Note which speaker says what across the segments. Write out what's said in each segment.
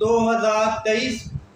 Speaker 1: 2023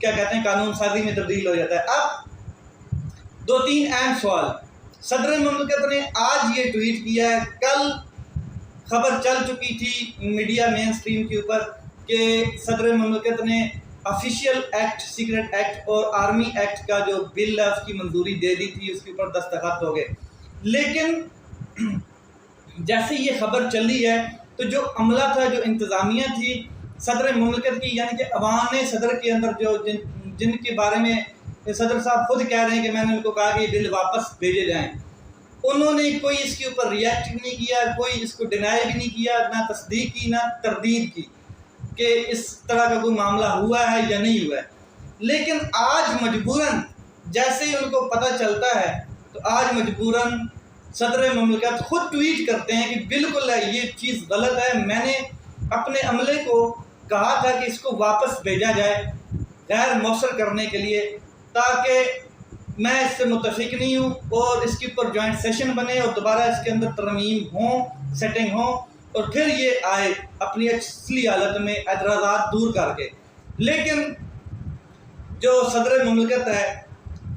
Speaker 1: کیا کہتے ہیں قانون سازی میں تبدیل ہو جاتا ہے۔ اب 2-3 اہم سوال۔ صدر مملکت نے آج یہ ٹویٹ کیا ہے، کل خبر چل چکی تھی میڈیا مین سٹریم کے اوپر کہ صدر مملکت نے آفیشیل ایکٹ، سیکرٹ ایکٹ اور آرمی ایکٹ کا جو بل ہے اس کی منظوری دے دی تھی، اس کے اوپر دستخط ہو گئے۔ لیکن جیسے یہ خبر چلی ہے تو جو عملہ تھا، جو انتظامیہ تھی صدر مملکت کی، یعنی کہ عوام صدر کے اندر جو جن کے بارے میں صدر صاحب خود کہہ رہے ہیں کہ میں نے ان کو کہا کہ یہ بل واپس بھیجے جائیں، انہوں نے کوئی اس کے اوپر ریئیکٹ نہیں کیا، کوئی اس کو ڈینائی بھی نہیں کیا، نہ تصدیق کی نہ تردید کی کہ اس طرح کا کوئی معاملہ ہوا ہے یا نہیں ہوا ہے۔ لیکن آج مجبوراً جیسے ہی ان کو پتہ چلتا ہے تو آج مجبوراً صدر مملکت خود ٹویٹ کرتے ہیں کہ بالکل ہے یہ چیز غلط ہے، میں نے اپنے عملے کو کہا تھا کہ اس کو واپس بھیجا جائے غیر مؤثر کرنے کے لیے، تاکہ میں اس سے متفق نہیں ہوں اور اس کے اوپر جوائنٹ سیشن بنے اور دوبارہ اس کے اندر ترمیم ہوں، سیٹنگ ہوں اور پھر یہ آئے اپنی اصلی حالت میں اعتراضات دور کر کے۔ لیکن جو صدر مملکت ہے،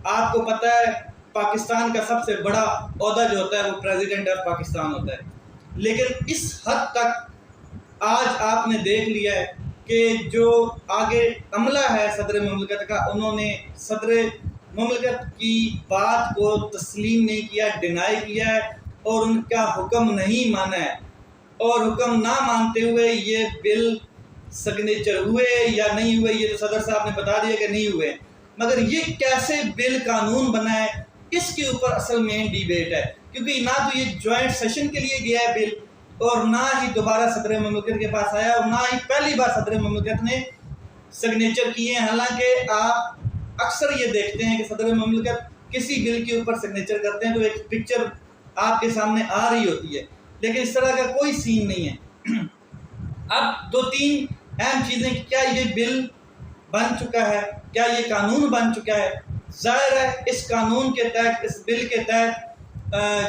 Speaker 1: آپ کو پتہ ہے پاکستان کا سب سے بڑا عہدہ جو ہوتا ہے وہ پریزیڈنٹ آف پاکستان ہوتا ہے، لیکن اس حد تک آج آپ نے دیکھ لیا ہے کہ جو آگے عملہ ہے صدر مملکت کا، انہوں نے صدر مملکت کی بات کو تسلیم نہیں کیا، ڈینائی کیا ہے اور ان کا حکم نہیں مانا ہے، اور حکم نہ مانتے ہوئے یہ بل سگنیچر ہوئے یا نہیں ہوئے یہ تو صدر صاحب نے بتا دیا کہ نہیں ہوئے، مگر یہ کیسے بل قانون بنا ہے اس کے اوپر اصل مین ڈیبیٹ ہے، کیونکہ نہ تو یہ جوائنٹ سیشن کے لیے گیا ہے بل اور نہ ہی دوبارہ صدر مملکت کے پاس آیا اور نہ ہی پہلی بار صدر مملکت نے سگنیچر کیے ہیں۔ حالانکہ آپ اکثر یہ دیکھتے ہیں کہ صدر مملکت کسی بل کے اوپر سگنیچر کرتے ہیں تو ایک پکچر آپ کے سامنے آ رہی ہوتی ہے، لیکن اس طرح کا کوئی سین نہیں ہے۔ اب 2-3 اہم چیزیں، کیا یہ بل بن چکا ہے، کیا یہ قانون بن چکا ہے؟ ظاہر ہے اس قانون کے تحت، اس بل کے تحت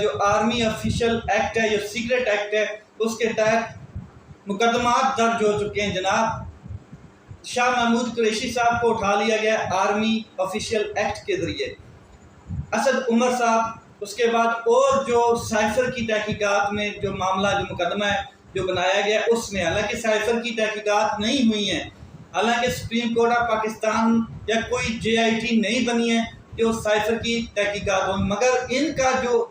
Speaker 1: جو آرمی آفیشل ایکٹ ہے، جو سیکرٹ ایکٹ ہے، اس کے تحت مقدمات درج ہو چکے ہیں۔ جناب شاہ محمود قریشی صاحب کو اٹھا لیا گیا آرمی آفیشل ایکٹ کے ذریعے، اسد عمر صاحب، اس کے بعد اور جو سائفر کی تحقیقات میں جو معاملہ، جو مقدمہ ہے جو بنایا گیا اس میں، حالانکہ سائفر کی تحقیقات نہیں ہوئی ہیں، حالانکہ سپریم کورٹ آف پاکستان یا کوئی JIT نہیں بنی ہے کہ اس سائفر کی تحقیقات ہوں، مگر ان کا جو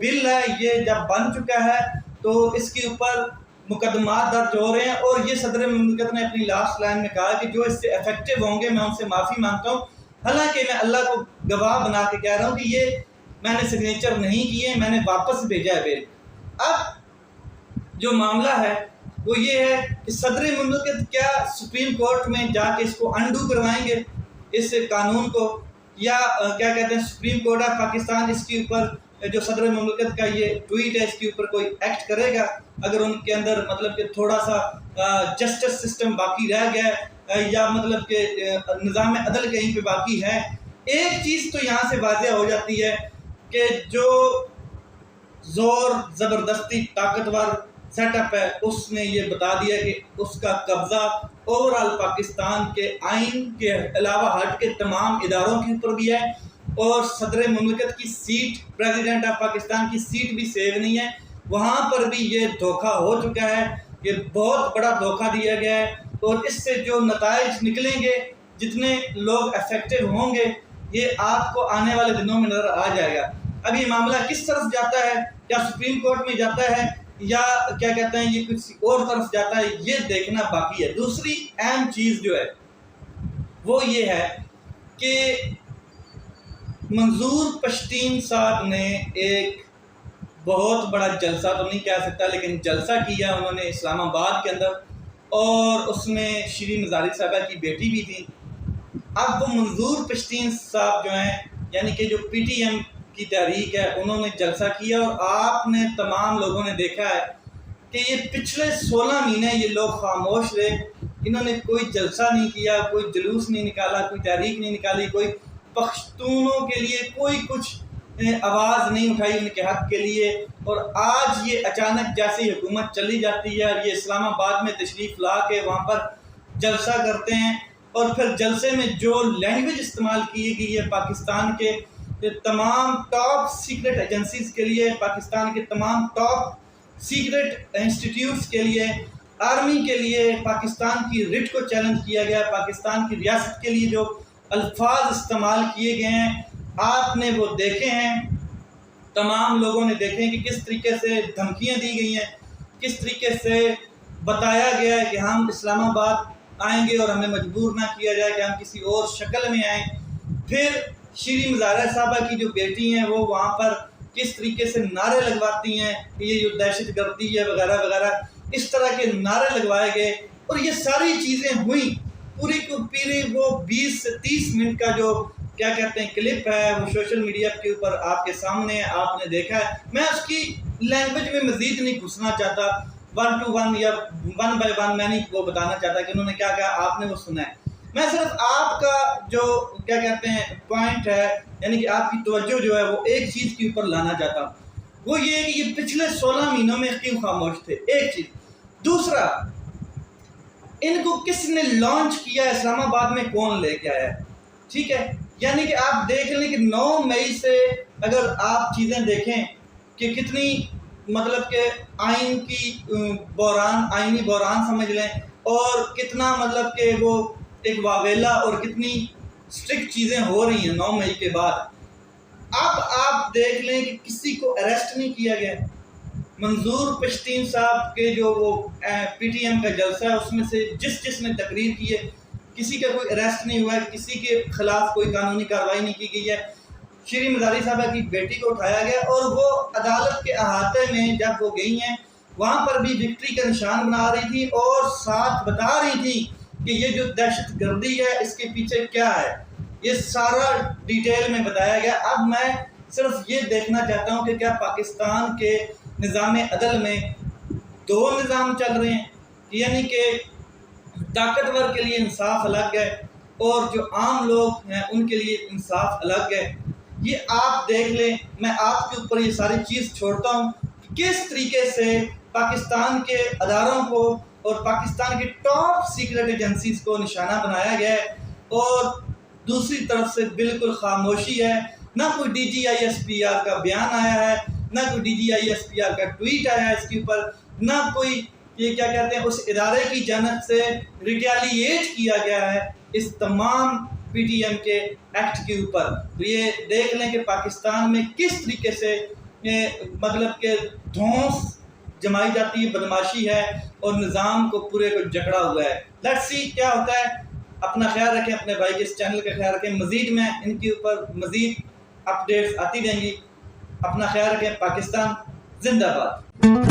Speaker 1: بل ہے یہ جب بن چکا ہے تو اس کے اوپر مقدمات درج ہو رہے ہیں، اور یہ صدر مملکت نے اپنی لاسٹ لائن میں کہا کہ جو اس سے افیکٹو ہوں گے میں ان سے معافی مانگتا ہوں، حالانکہ میں اللہ کو گواہ بنا کے کہہ رہا ہوں کہ یہ میں نے سگنیچر نہیں کیے، میں نے واپس بھیجا ہے بل۔ اب جو معاملہ ہے وہ یہ ہے کہ صدر مملکت کیا سپریم کورٹ میں جا کے اس کو انڈو کروائیں گے اس قانون کو، یا کیا کہتے ہیں سپریم کورٹ آف پاکستان اس کے اوپر جو صدر مملکت کا یہ ٹویٹ ہے اس کے اوپر کوئی ایکٹ کرے گا، اگر ان کے اندر مطلب کہ تھوڑا سا جسٹس سسٹم باقی رہ گیا ہے یا مطلب کہ نظام عدل کہیں پہ باقی ہے۔ ایک چیز تو یہاں سے واضح ہو جاتی ہے کہ جو زور زبردستی طاقتور سیٹ اپ ہے اس نے یہ بتا دیا کہ اس کا قبضہ اوورال پاکستان کے آئین کے علاوہ ہٹ کے تمام اداروں کے اوپر بھی ہے، اور صدر مملکت کی سیٹ، پریزیڈنٹ آف پاکستان کی سیٹ بھی سیو نہیں ہے، وہاں پر بھی یہ دھوکہ ہو چکا ہے، یہ بہت بڑا دھوکہ دیا گیا ہے، اور اس سے جو نتائج نکلیں گے، جتنے لوگ افیکٹو ہوں گے، یہ آپ کو آنے والے دنوں میں نظر آ جائے گا۔ اب یہ معاملہ کس طرف جاتا ہے، کیا سپریم کورٹ میں جاتا ہے یا کیا کہتے ہیں یہ کسی اور طرف جاتا ہے، یہ دیکھنا باقی ہے۔ دوسری اہم چیز جو ہے وہ یہ ہے کہ منظور پشتین صاحب نے ایک بہت بڑا جلسہ تو نہیں کہہ سکتا لیکن جلسہ کیا انہوں نے اسلام آباد کے اندر، اور اس میں شری مزاری صاحبہ کی بیٹی بھی تھی۔ اب وہ منظور پشتین صاحب جو ہیں، یعنی کہ جو PTM کی تحریک ہے، انہوں نے جلسہ کیا، اور آپ نے تمام لوگوں نے دیکھا ہے کہ یہ پچھلے 16 مہینے یہ لوگ خاموش رہے، انہوں نے کوئی جلسہ نہیں کیا، کوئی جلوس نہیں نکالا، کوئی تحریک نہیں نکالی، کوئی پختونوں کے لیے کوئی کچھ آواز نہیں اٹھائی ان کے حق کے لیے۔ اور آج یہ اچانک جیسے ہی حکومت چلی جاتی ہے اور یہ اسلام آباد میں تشریف لا کے وہاں پر جلسہ کرتے ہیں، اور پھر جلسے میں جو لینگویج استعمال کی گئی ہے پاکستان کے تمام ٹاپ سیکرٹ ایجنسیز کے لیے، پاکستان کے تمام ٹاپ سیکرٹ انسٹیٹیوٹس کے لیے، آرمی کے لیے، پاکستان کی رٹ کو چیلنج کیا گیا، پاکستان کی ریاست کے لیے جو الفاظ استعمال کیے گئے ہیں آپ نے وہ دیکھے ہیں، تمام لوگوں نے دیکھے ہیں کہ کس طریقے سے دھمکیاں دی گئی ہیں، کس طریقے سے بتایا گیا ہے کہ ہم اسلام آباد آئیں گے اور ہمیں مجبور نہ کیا جائے کہ ہم کسی اور شکل میں آئیں۔ پھر شیریں مظاہرہ صاحبہ کی جو بیٹی ہیں وہ وہاں پر کس طریقے سے نعرے لگواتی ہیں کہ یہ جو دہشت گردی ہے وغیرہ وغیرہ، اس طرح کے نعرے لگوائے گئے اور یہ ساری چیزیں ہوئیں۔ پوری کو پوری وہ 20 سے 30 منٹ کا جو کیا کہتے ہیں کلپ ہے وہ سوشل میڈیا کے اوپر آپ کے سامنے ہے، آپ نے دیکھا ہے۔ میں اس کی لینگویج میں مزید نہیں گھسنا چاہتا، 1 to 1 یا 1 by 1 میں نہیں وہ بتانا چاہتا کہ انہوں نے کیا کہا، آپ نے وہ سنا ہے۔ میں صرف آپ کا جو کیا کہتے ہیں پوائنٹ ہے، یعنی کہ آپ کی توجہ جو ہے وہ ایک چیز کے اوپر لانا چاہتا ہوں، وہ یہ ہے کہ یہ پچھلے 16 مہینوں میں کیوں خاموش تھے، ایک چیز۔ دوسرا، ان کو کس نے لانچ کیا، اسلام آباد میں کون لے کے آیا ہے، ٹھیک ہے؟ یعنی کہ آپ دیکھ لیں کہ 9 مئی سے اگر آپ چیزیں دیکھیں کہ کتنی مطلب کہ آئین کی بحران، آئینی بحران سمجھ لیں، اور کتنا مطلب کہ وہ ایک واویلا اور کتنی سٹرکٹ چیزیں ہو رہی ہیں 9 مئی کے بعد۔ اب آپ دیکھ لیں کہ کسی کو اریسٹ نہیں کیا گیا۔ منظور پشتین صاحب کے جو وہ پی ٹی ایم کا جلسہ ہے اس میں سے جس نے تقریر کی ہے کسی کا کوئی اریسٹ نہیں ہوا ہے، کسی کے خلاف کوئی قانونی کارروائی نہیں کی گئی ہے۔ شیریں مظاہری صاحبہ کی بیٹی کو اٹھایا گیا اور وہ عدالت کے احاطے میں جب وہ گئی ہیں وہاں پر بھی وکٹری کا نشان بنا رہی تھی اور ساتھ بتا رہی تھی کہ یہ جو دہشت گردی ہے اس کے پیچھے کیا ہے، یہ سارا ڈیٹیل میں بتایا گیا۔ اب میں صرف یہ دیکھنا چاہتا ہوں کہ کیا پاکستان کے نظام عدل میں 2 نظام چل رہے ہیں، یعنی کہ طاقتور کے لیے انصاف الگ ہے اور جو عام لوگ ہیں ان کے لیے انصاف الگ ہے۔ یہ آپ دیکھ لیں، میں آپ کے اوپر یہ ساری چیز چھوڑتا ہوں کہ کس طریقے سے پاکستان کے اداروں کو اور پاکستان کے ٹاپ سیکرٹ ایجنسیز کو نشانہ بنایا گیا ہے، اور دوسری طرف سے بالکل خاموشی ہے۔ نہ کوئی D G I S P R کا بیان آیا ہے، نہ کوئی D G I S P R کا ٹویٹ آیا ہے اس کے اوپر، نہ کوئی یہ کیا کہتے ہیں اس ادارے کی جانب سے ریٹیلیٹ کیا گیا ہے اس تمام پی ٹی ایم کے ایکٹ کے اوپر۔ تو یہ دیکھ لیں کہ پاکستان میں کس طریقے سے مطلب کہ دھونس جمائی جاتی ہے، بدماشی ہے اور نظام کو پورے کو جکڑا ہوا ہے۔ لیٹس سی کیا ہوتا ہے۔ اپنا خیال رکھیں، اپنے بھائی کے اس چینل کا خیال رکھیں، مزید میں ان کے اوپر مزید اپڈیٹس آتی رہیں گی۔ اپنا خیال رکھیں۔ پاکستان زندہ باد۔